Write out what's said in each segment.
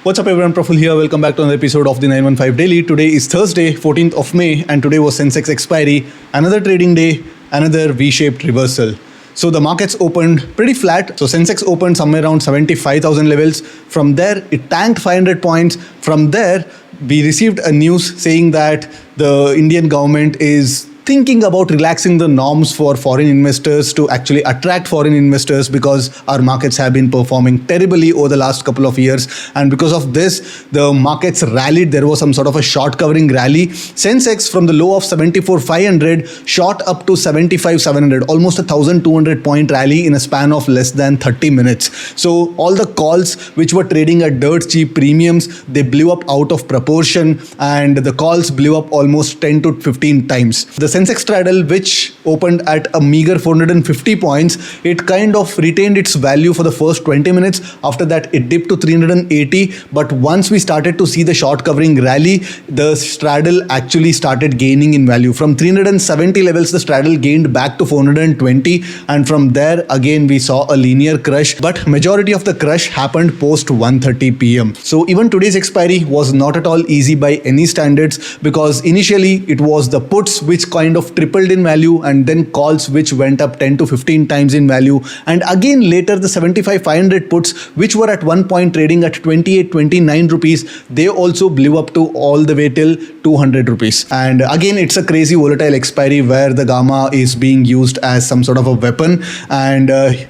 What's up everyone, Praful here. Welcome back to another episode of the 915 Daily. Today is Thursday, 14th of May, and today was Sensex expiry. Another trading day, another V-shaped reversal. So the markets opened pretty flat. So Sensex opened somewhere around 75,000 levels. From there, it tanked 500 points. From there, we received a news saying that the Indian government is thinking about relaxing the norms for foreign investors to actually attract foreign investors because our markets have been performing terribly over the last couple of years, and because of this the markets rallied. There was some sort of a short covering rally. Sensex from the low of 74,500 shot up to 75,700, almost a 1,200 point rally in a span of less than 30 minutes. So all the calls which were trading at dirt cheap premiums, they blew up out of proportion, and the calls blew up almost 10 to 15 times. The Sensex straddle, which opened at a meager 450 points, it kind of retained its value for the first 20 minutes. After that, it dipped to 380. But once we started to see the short covering rally, the straddle actually started gaining in value. From 370 levels, the straddle gained back to 420. And from there, again, we saw a linear crush. But majority of the crush happened post 1:30 p.m. So even today's expiry was not at all easy by any standards, because initially it was the puts which kind of tripled in value, and then calls which went up 10 to 15 times in value, and again later the 75,500 puts which were at one point trading at 28-29 rupees, they also blew up to all the way till 200 rupees. And again, it's a crazy volatile expiry where the gamma is being used as some sort of a weapon. And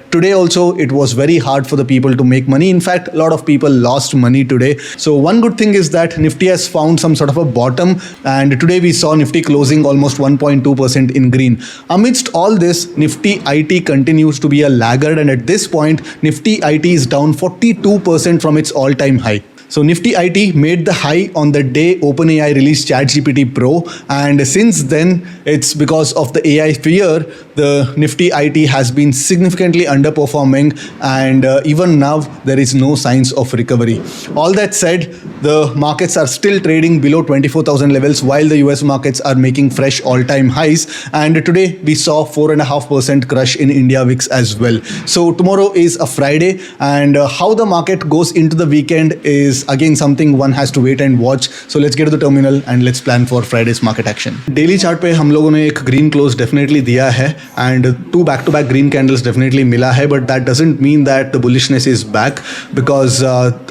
today also it was very hard for the people to make money. In fact, a lot of people lost money today. So one good thing is that Nifty has found some sort of a bottom, and today we saw Nifty closing almost 1.2% in green. Amidst all this, Nifty IT continues to be a laggard, and at this point Nifty IT is down 42% from its all-time high. So Nifty IT made the high on the day OpenAI released ChatGPT Pro, and since then, it's because of the AI fear, the Nifty IT has been significantly underperforming, and even now there is no signs of recovery. All that said, the markets are still trading below 24,000 levels while the US markets are making fresh all-time highs, and today we saw 4.5% crush in India VIX as well. So tomorrow is a Friday, and how the market goes into the weekend is again something one has to wait and watch. So let's get to the terminal and let's plan for Friday's market action. Daily chart पे हम लोगों ने एक green close definitely दिया है, and two back-to-back green candles definitely मिला है, but that doesn't mean that the bullishness is back, because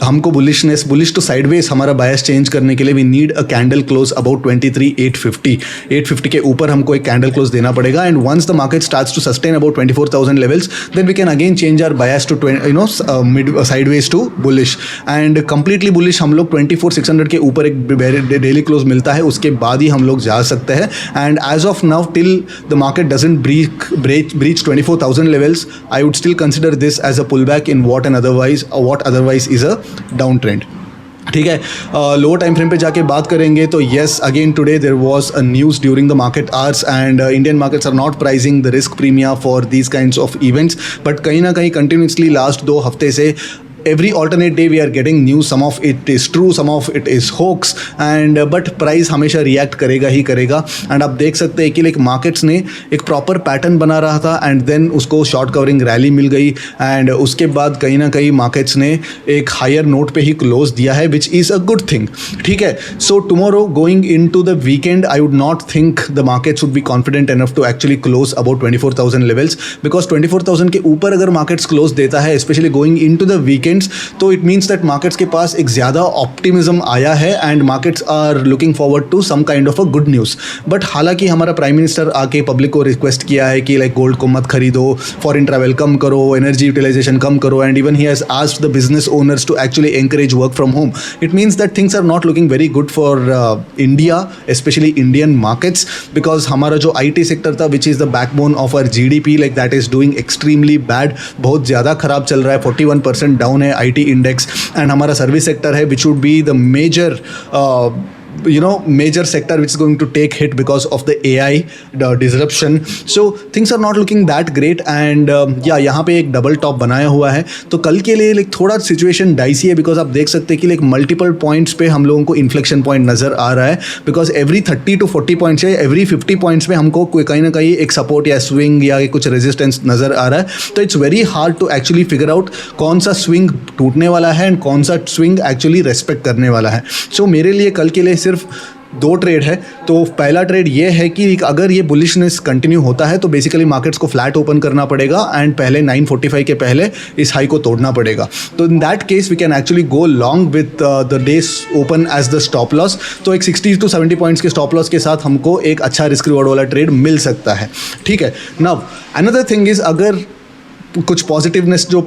हमको bullish to sideways हमारा bias change करने के लिए we need a candle close about 23,850. 850 के ऊपर हमको एक candle close देना पड़ेगा, and once the market starts to sustain about 24,000 levels, then we can again change our bias to mid sideways to bullish. And completely bullish हम लोग 24,600 के ऊपर एक डेली क्लोज मिलता है, उसके बाद ही हम लोग जा सकते हैं. And as of now till the market doesn't breach 24,000 levels, I would still consider this as a pullback in what otherwise is a downtrend. ठीक है, लोअर टाइम फ्रेम पे जाके बात करेंगे तो yes, again today there was a news during the market hours, and Indian markets are not pricing the risk premia for these kinds of events. But कहीं ना कहीं कंटिन्यूसली लास्ट 2 हफ्ते से every alternate day we are getting news. Some of it is true, some of it is hoax, and but price हमेशा react करेगा ही करेगा. and आप देख सकते हैं कि like markets ने एक proper pattern बना रहा था, and then उसको short covering rally मिल गई, and उसके बाद कहीं ना कहीं markets ने एक higher note पे ही close दिया है, which is a good thing. ठीक है, so tomorrow going into the weekend, I would not think the markets would be confident enough to actually close about 24,000 levels, because 24,000 के ऊपर अगर markets close देता है, especially going into the weekend, तो it means that markets के पास एक ज़्यादा ऑप्टिमिज्म आया है, and markets are looking forward to some kind of a good news. But हालांकि हमारा प्राइम मिनिस्टर आके पब्लिक को रिक्वेस्ट किया है कि लाइक गोल्ड को मत खरीदो, फॉरेन ट्रैवल कम करो, एनर्जी यूटिलाइजेशन कम करो, and even he has asked the business owners to actually encourage work from home. It means that things are not looking very good for India, specially Indian markets, because हमारा जो IT sector था, which is the backbone of our GDP, like that is doing extremely bad. बहुत ज़्यादा खराब चल रहा है, 41% down है IT इंडेक्स. एंड हमारा सर्विस सेक्टर है, which would be the major major sector which is going to take hit because of the AI disruption. So things are not looking that great and यहाँ पे एक double top बनाया हुआ है, तो कल के लिए लाइक थोड़ा सिचुएशन डाइसी है बिकॉज आप देख सकते हैं कि लाइक मल्टीपल पॉइंट्स पे हम लोगों को इन्फ्लेक्शन पॉइंट नज़र आ रहा है बिकॉज एवरी 30 to 40 पॉइंट्स है, एवरी 50 पॉइंट्स पे हमको कहीं ना कहीं एक सपोर्ट या स्विंग या कुछ रेजिस्टेंस नज़र आ रहा है. तो it's very hard to actually figure out कौन सा स्विंग टूटने वाला है एंड कौन सा स्विंग एक्चुअली रेस्पेक्ट करने वाला है. सो मेरे लिए कल के लिए सिर्फ 2 ट्रेड है. तो पहला ट्रेड ये है कि अगर ये बुलिशनेस कंटिन्यू होता है तो बेसिकली मार्केट्स को फ्लैट ओपन करना पड़ेगा एंड पहले 945 के पहले इस हाई को तोड़ना पड़ेगा. तो in that case we can actually go long with the day's open as the stop loss. तो एक 60 to 70 पॉइंट्स के स्टॉप लॉस के साथ हमको एक अच्छा रिस्क रिवॉर्ड वाला ट्रेड मिल सकता है. ठीक है. नाउ अनदर थिंग इज अगर कुछ पॉजिटिवनेस जो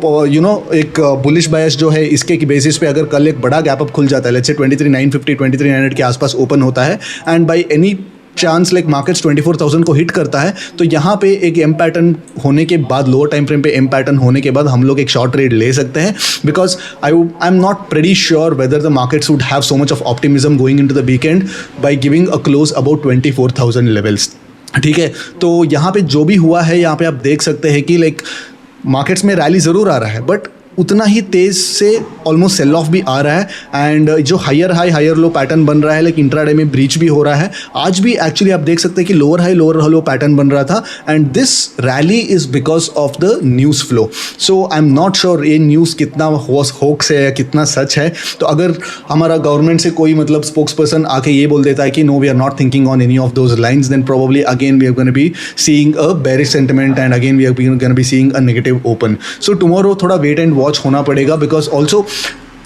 एक बुलिश बायस जो है इसके की बेसिस पे अगर कल एक बड़ा गैप अप खुल जाता है, लेट्स से 23,950 23,900 के आसपास ओपन होता है and by any chance like markets 24,000 को हिट करता है, तो यहाँ पे एक एम पैटर्न होने के बाद, लोअर टाइम फ्रेम पे एम पैटर्न होने के बाद हम लोग एक शॉर्ट ट्रेड ले सकते हैं because I am not pretty sure whether the markets would have so much of optimism going into the weekend by giving a close about 24,000 levels. ठीक है. तो यहाँ पे जो भी हुआ है यहाँ पे आप देख सकते हैं कि लाइक मार्केट्स में रैली ज़रूर आ रहा है बट उतना ही तेज़ से ऑलमोस्ट सेल ऑफ भी आ रहा है एंड जो higher high higher low pattern बन रहा है लाइक इंट्राडे में ब्रीच भी हो रहा है. आज भी एक्चुअली आप देख सकते हैं कि लोअर हाई लोअर लो पैटर्न बन रहा था and this rally is because of the news flow. So I am not sure ये न्यूज़ कितना होक्स है या कितना सच है. तो अगर हमारा गवर्नमेंट से कोई मतलब स्पोक्स पर्सन आके ये बोल देता है कि no we are not thinking on any of those lines, then probably again we are gonna be seeing a bearish sentiment and again we are gonna be seeing a negative open. So tomorrow थोड़ा wait and watch होना पड़ेगा because also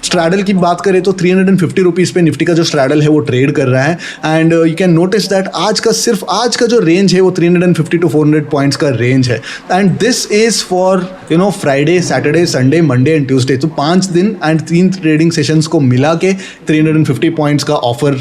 straddle की बात करें तो 350 rupees पे Nifty का जो स्ट्रैडल है वो ट्रेड कर रहा है and you can notice that आज का जो रेंज है वो 350 to 400 पॉइंट्स का रेंज है and this is for Friday Saturday Sunday Monday and Tuesday. तो 5 दिन एंड 3 ट्रेडिंग सेशंस को मिला के 350 पॉइंट्स का ऑफर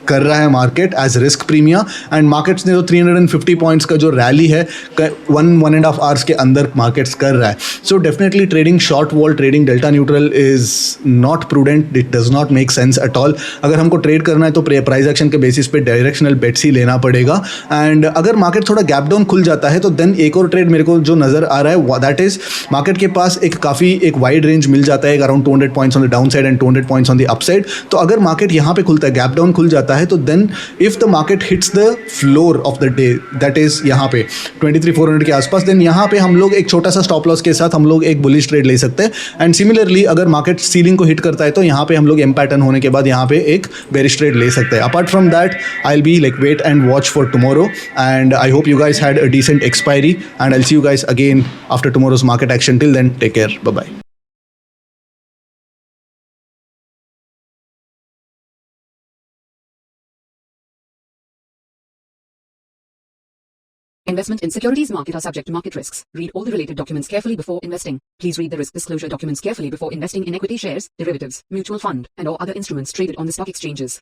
कर रहा है market as risk premia and markets ने तो 350 पॉइंट्स का जो रैली है 1.5 आवर्स के अंदर मार्केट्स कर रहा है. So definitely trading short wall, trading delta neutral is not prudent, it does not make sense at all. अगर हमको ट्रेड करना है तो प्राइस एक्शन के बेसिस पे डायरेक्शनल बेट्स ही लेना पड़ेगा एंड अगर मार्केट थोड़ा गैप डाउन खुल जाता है तो देन एक और ट्रेड मेरे को जो नज़र आ रहा है दैट इज मार्केट के पास एक वाइड रेंज मिल जाता है, around 200 points on the down side and 200 points on the up side. तो अगर मार्केट यहाँ पे खुलता है, गैप डाउन खुल जाता है, तो then if the market hits the floor of the day that is यहाँ पे 23,400 के आसपास, देन यहाँ पे हम लोग एक छोटा सा स्टॉप लॉस के साथ हम लोग एक बुलिश ट्रेड ले सकते हैं. एंड सिमिलरली अगर मार्केट सीलिंग को हिट करता है तो यहाँ पे हम लोग एम पैटर्न होने के बाद यहाँ पे एक बेरिश ट्रेड ले सकते हैं. Apart from that I will be like wait and watch for tomorrow and I hope you guys had a decent expiry and I'll see you guys again after tomorrow's market action. Till then, take care. Bye bye. Investment in securities market are subject to market risks. Read all the related documents carefully before investing. Please read the risk disclosure documents carefully before investing in equity shares, derivatives, mutual fund, and or other instruments traded on the stock exchanges.